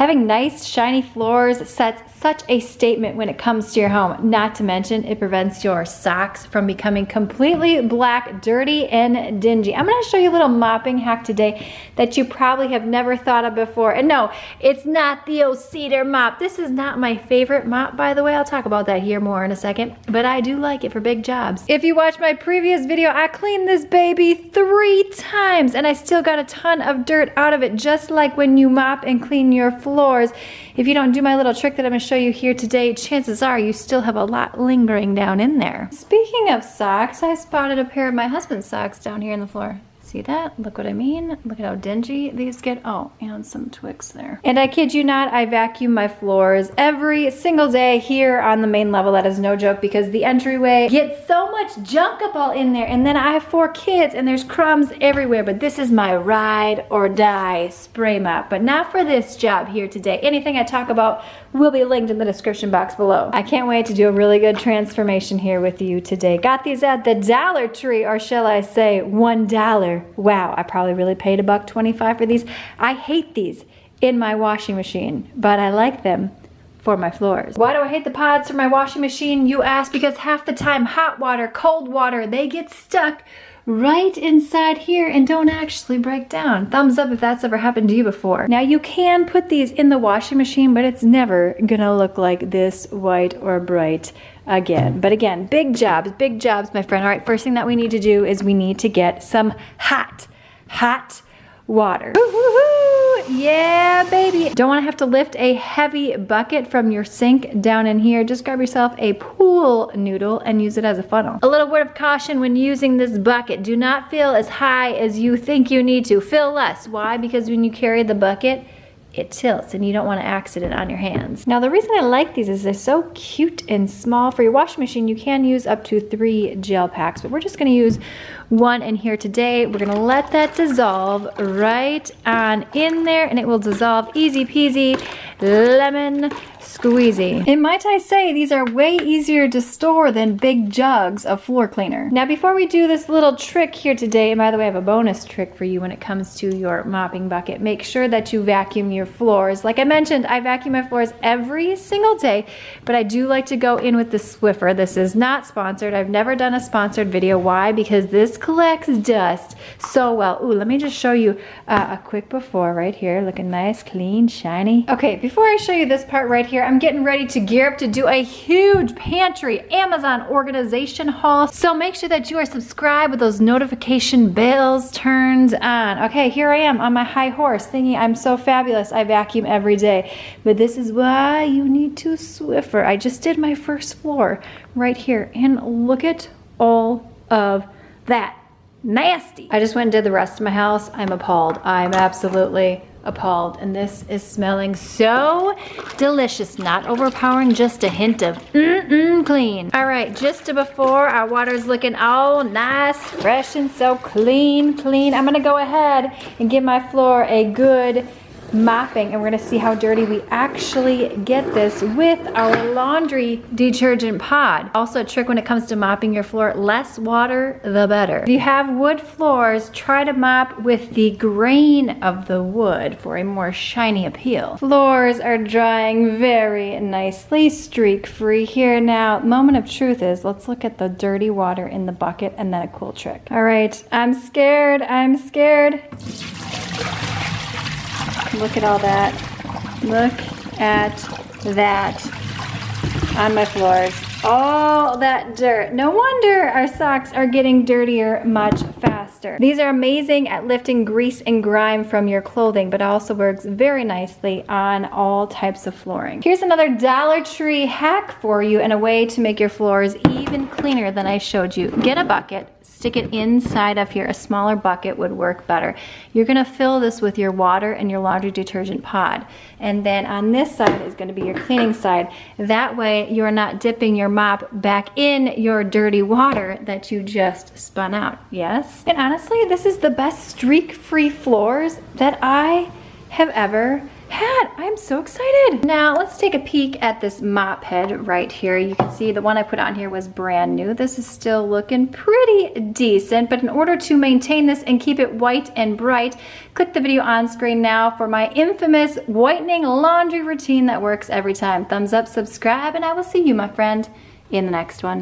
Having nice shiny floors sets such a statement when it comes to your home. Not to mention, it prevents your socks from becoming completely black, dirty, and dingy. I'm gonna show you a little mopping hack today that you probably have never thought of before. And no, it's not the old cedar mop. This is not my favorite mop, by the way. I'll talk about that here more in a second, but I do like it for big jobs. If you watched my previous video, I cleaned this baby 3 times and I still got a ton of dirt out of it, just like when you mop and clean your floors. If you don't do my little trick that I'm gonna show you here today, chances are you still have a lot lingering down in there. Speaking of socks, I spotted a pair of my husband's socks down here on the floor. See that? Look what I mean. Look at how dingy these get. Oh, and some twigs there. And I kid you not, I vacuum my floors every single day here on the main level. That is no joke, because the entryway gets so much junk up all in there. And then I have 4 kids and there's crumbs everywhere. But this is my ride or die spray mop. But not for this job here today. Anything I talk about will be linked in the description box below. I can't wait to do a really good transformation here with you today. Got these at the Dollar Tree, or shall I say $1. Wow, I probably really paid $1.25 for these. I hate these in my washing machine, but I like them for my floors. Why do I hate the pods for my washing machine, you ask? Because half the time, hot water, cold water, they get stuck right inside here and don't actually break down. Thumbs up if that's ever happened to you before. Now you can put these in the washing machine, but it's never gonna look like this white or bright again. But again, big jobs, my friend. All right, first thing that we need to do is we need to get some hot water. Yeah, baby. Don't want to have to lift a heavy bucket from your sink down in here. Just grab yourself a pool noodle and use it as a funnel. A little word of caution when using this bucket. Do not fill as high as you think you need to. Fill less. Why? Because when you carry the bucket, it tilts and you don't want an accident on your hands. Now the reason I like these is they're so cute and small. For your washing machine, you can use up to 3 gel packs, but we're just gonna use 1 in here today. We're gonna let that dissolve right on in there and it will dissolve easy peasy, lemon squeezy. And might I say, these are way easier to store than big jugs of floor cleaner. Now before we do this little trick here today, and by the way, I have a bonus trick for you when it comes to your mopping bucket. Make sure that you vacuum your floors. Like I mentioned, I vacuum my floors every single day, but I do like to go in with the Swiffer. This is not sponsored. I've never done a sponsored video. Why? Because this collects dust so well. Ooh, let me just show you a quick before right here. Looking nice, clean, shiny. Okay, before I show you this part right here, I'm getting ready to gear up to do a huge pantry Amazon organization haul. So make sure that you are subscribed with those notification bells turned on. Okay, here I am on my high horse thinking I'm so fabulous. I vacuum every day. But this is why you need to Swiffer. I just did my first floor right here and look at all of that. Nasty. I just went and did the rest of my house. I'm appalled. I'm absolutely appalled. And this is smelling so delicious. Not overpowering, just a hint of clean. All right, just before our water's looking all nice, fresh, and so clean. I'm gonna go ahead and give my floor a good mopping, and we're gonna see how dirty we actually get this with our laundry detergent pod. Also a trick when it comes to mopping your floor, less water the better. If you have wood floors, try to mop with the grain of the wood for a more shiny appeal. Floors are drying very nicely, streak free here. Now, moment of truth is, let's look at the dirty water in the bucket and then a cool trick. All right, I'm scared. Look at all that. Look at that on my floors. All that dirt. No wonder our socks are getting dirtier much faster. These are amazing at lifting grease and grime from your clothing, but also works very nicely on all types of flooring. Here's another Dollar Tree hack for you and a way to make your floors even cleaner than I showed you. Get a bucket, stick it inside of here. A smaller bucket would work better. You're gonna fill this with your water and your laundry detergent pod. And then on this side is gonna be your cleaning side. That way you're not dipping your mop back in your dirty water that you just spun out, yes? And honestly, this is the best streak-free floors that I have ever hat. I'm so excited. Now let's take a peek at this mop head right here. You can see the one I put on here was brand new. This is still looking pretty decent, but in order to maintain this and keep it white and bright, click the video on screen now for my infamous whitening laundry routine that works every time. Thumbs up, subscribe, and I will see you, my friend, in the next one.